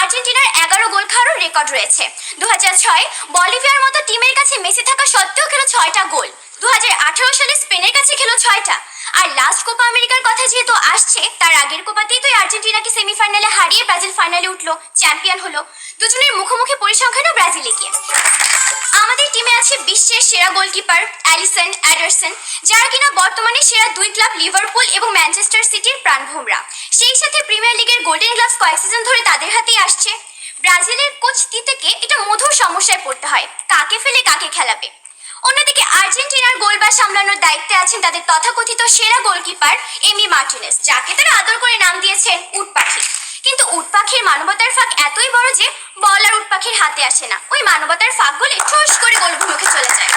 আর্জেন্টিনার 11 গোল খাওয়ারও রেকর্ড রয়েছে। 2006 বলিভিয়ার মতো টিমের কাছে মেসি থাকা সত্ত্বেও খেলো 6টা গোল। 2018 সালে স্পেনের কাছে খেলো 6টা। আর লাস্ট কোপা আমেরিকার কথা যেহেতু আসছে, তার আগের কোপাতেই তো আর্জেন্টিনাকে সেমিফাইনালে হারিয়ে ব্রাজিল ফাইনালে উঠলো, চ্যাম্পিয়ন হলো। দুজনের মুখোমুখি পরিসংখ্যানও ব্রাজিল এগিয়ে। আমাদের টিমে আছে বিশ্বের সেরা গোলকিপার অ্যালিসন এডারসন, যারা কিনা বর্তমানে সেরা 2 ক্লাব লিভারপুল এবং ম্যানচেস্টার সিটির প্রাণভোমরা। সেই সাথে প্রিমিয়ার লিগের গোল্ডেন গ্লাভস কয়েক সিজন ধরে তাদের হাতেই আসছে। ব্রাজিলের কোচ তিতেকে এটা মধুর সমস্যায় পড়তে হয়, কাকে ফেলে কাকে খেলাবে। অন্যদিকে আর্জেন্টিনার গোলবার সামলানোর দায়িত্বে আছেন তাদের তথাকথিত সেরা গোলকিপার এমি মার্টিনেস, যাকে তারা আদর করে নাম দিয়েছেন উট পাখি। কিন্তু উট পাখির মানবতার ফাঁক এতই বড় যে বল আর উট পাখির হাতে আসে না, ওই মানবতার ফাঁক বলে ঠোস করে গোলগুলোকে চলে যায়।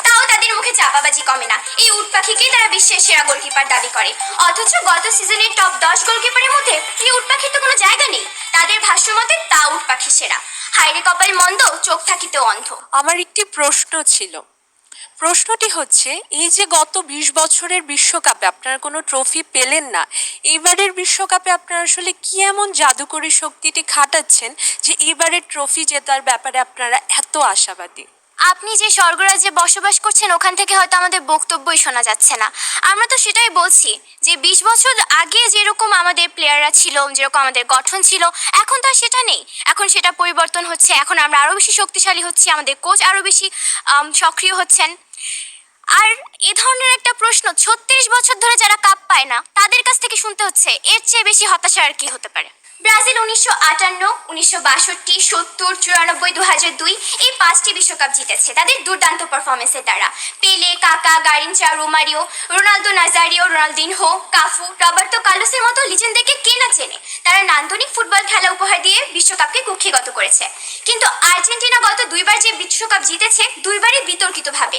তাও তাদের মুখে চাপাবাজি কমে না, এই উট পাখিকেই তারা বিশ্বের সেরা গোলকিপার দাবি করে। অথচ গত সিজনের টপ 10 গোলকিপারের মধ্যে এই উট পাখির তো কোনো জায়গা নেই। তাদের ভাষ্য মতে তা উট পাখি সেরা। হাইরে কপাল মন্দ, চোখ থাকিতে অন্ধ। আমার একটি প্রশ্ন ছিল। প্রশ্নটি হচ্ছে, এই যে গত 20 বছরের বিশ্বকাপে আপনারা কোনো ট্রফি পেলেন না, এইবারের বিশ্বকাপে আপনারা আসলে কি এমন জাদুকরী শক্তিটি খাটাচ্ছেন যে এইবারের ট্রফি জেতার ব্যাপারে আপনারা এত আশাবাদী? আপনি যে স্বর্গরাজ্যে বসবাস করছেন ওখান থেকে হয়তো আমাদের বক্তব্যই শোনা যাচ্ছে না। আমরা তো সেটাই বলছি যে 20 বছর আগে যেরকম আমাদের প্লেয়াররা ছিল, যেরকম আমাদের গঠন ছিল, এখন তো আর সেটা নেই। এখন সেটা পরিবর্তন হচ্ছে, এখন আমরা আরও বেশি শক্তিশালী হচ্ছি, আমাদের কোচ আরও বেশি সক্রিয় হচ্ছেন। আর এ ধরনের একটা প্রশ্ন 36 বছর ধরে যারা কাপ পায় না তাদের কাছ থেকে শুনতে হচ্ছে, এর চেয়ে বেশি হতাশা আর কি হতে পারে। ব্রাজিল 1958, 1962, 70, 94, 2002 এই 5টি বিশ্বকাপ জিতেছে তাদের দুর্দান্ত পারফরমেন্সের দ্বারা। Pele, Kaka, Garrincha, Romario, Ronaldo Nazario, Ronaldinho, Cafu, Roberto কার্লোসের মতো লিজেন্ডদেরকে কে না চেনে। তারা নান্দনিক ফুটবল খেলা উপহার দিয়ে বিশ্বকাপকে কুক্ষিগত করেছে। কিন্তু আর্জেন্টিনা গত 2বার যে বিশ্বকাপ জিতেছে, 2বারই বিতর্কিতভাবে।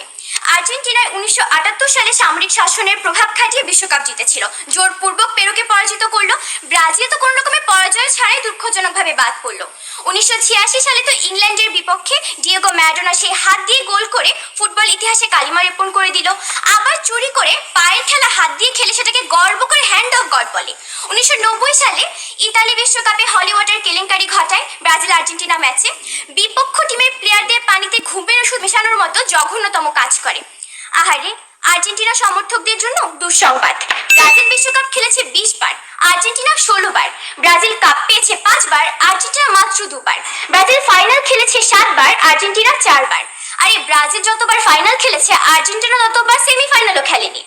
আর্জেন্টিনায় 1978 সালে সামরিক শাসনের প্রভাব খাটিয়ে বিশ্বকাপ জিতেছিল, জোরপূর্বক পেরুকে পরাজিত করলো। ব্রাজিল তো কোনো রকমের পরাজয় ছাড়াই দুঃখজনকভাবে বাদ পড়লো। 1986 সালে তো ইংল্যান্ডের বিপক্ষে ডিয়েগো ম্যারাডোনা সেই হাত দিয়ে গোল করে ফুটবল ইতিহাসে কালিমা লেপন করে দিল। আবার চুরি করে পায়ের খেলা হাত দিয়ে খেলে সেটাকে গর্ব করে হ্যান্ড অফ গড বলে। 1990 সালে ইতালি বিশ্বকাপে হলিউডের কেলেঙ্কারি ঘটায় ব্রাজিল আর্জেন্টিনা ম্যাচে। বিপক্ষ টিমের প্লেয়ারদের পানিতে ঘুমের ওষুধ মেশানোর মতো জঘন্যতম কাজ করে। আহারে, আর্জেন্টিনা সমর্থকদের জন্য দুঃসংবাদ। ব্রাজিল বিশ্বকাপ খেলেছে 20 বার, আর্জেন্টিনা 16 বার। ব্রাজিল কাপ পেয়েছে 5 বার, আর্জেন্টিনা মাত্র 2 বার। ব্রাজিল ফাইনাল খেলেছে 7 বার, আর্জেন্টিনা 4 বার। আর এই ব্রাজিল যতবার ফাইনাল খেলেছে, আর্জেন্টিনা ততবার সেমিফাইনালও খেলেনি।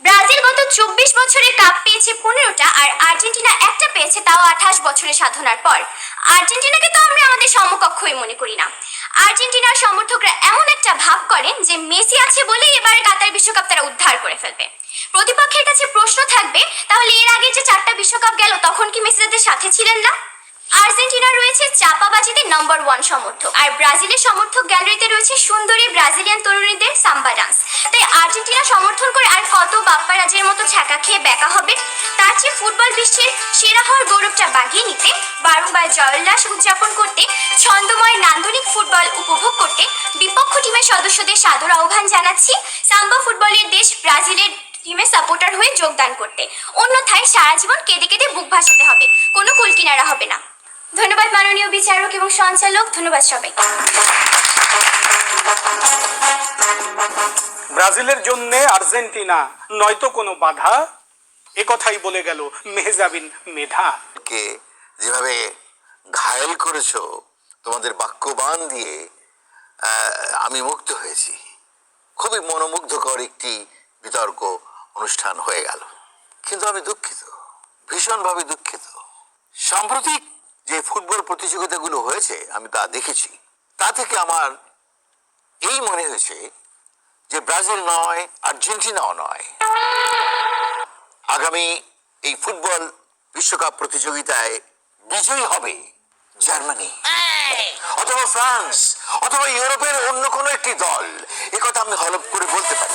ব্রাজিল গত 24 বছরে কাপ পেয়েছে 15টা, আর আর্জেন্টিনা একটা পেয়েছে, তাও 28 বছরের সাধনার পর। আর্জেন্টিনাকে তো আমরা আমাদের সমকক্ষই মনে করি না। আর্জেন্টিনার সমর্থকরা এমন একটা ভাব করেন যে মেসি আছে বলেই এবারে কাতার বিশ্বকাপ তারা উদ্ধার করে ফেলবে। প্রতিপক্ষের কাছে প্রশ্ন থাকবে, তাহলে এর আগে যে 4টা বিশ্বকাপ গেল তখন কি মেসি তাদের সাথে ছিলেন না? আর্জেন্টিনা রয়েছে চাপাবাজিতে নম্বর 1 সমর্থক, আর ব্রাজিলের সমর্থক গ্যালারিতে রয়েছে সুন্দরী ব্রাজিলিয়ান তরুণীদের সাম্বা ডান্স। তাই আর্জেন্টিনা সমর্থন করে আর কত বাপ্পারাজের মতো ছ্যাঁকা খেয়ে ব্যাকা হবে? তার চেয়ে ফুটবল বিশ্বের সেরা হওয়ার গৌরবটা বাগিয়ে নিতে, বারংবার জয়োল্লাস উদযাপন করতে, ছন্দময় নান্দনিক ফুটবল উপভোগ করতে বিপক্ষ টিমের সদস্যদের সাদর আহ্বান জানাচ্ছি সাম্বা ফুটবলের দেশ ব্রাজিলের টিমের সাপোর্টার হয়ে যোগদান করতে। অন্যথায় সারা জীবন কেঁদে কেঁদে বুক ভাসাতে হবে, কোনো কুলকিনারা হবে না। ধন্যবাদ মাননীয় বিচারক এবং সঞ্চালক, ধন্যবাদ সবাই। ব্রাজিলের জন্য আর্জেন্টিনা নয়তো কোনো বাধা, এ কথাই বলে গেল মেহজাবিন মেধা। কে যেভাবে ঘায়েল করেছো তোমাদের বাক্যবান দিয়ে, আমি মুগ্ধ হয়েছি। খুবই মনোমুগ্ধকর একটি বিতর্ক অনুষ্ঠান হয়ে গেল। কিন্তু আমি দুঃখিত, ভীষণভাবে দুঃখিত। সাম্প্রতিক যে ফুটবল প্রতিযোগিতাগুলো হয়েছে আমি তা দেখেছি, তা থেকে আমার এই মনে হয়েছে যে ব্রাজিল নয়, আর্জেন্টিনাও নয়, আগামী এই ফুটবল বিশ্বকাপ প্রতিযোগিতায় বিজয়ী হবে জার্মানি অথবা ফ্রান্স অথবা ইউরোপের অন্য কোনো একটি দল। একথা আমি হলফ করে বলতে পারি।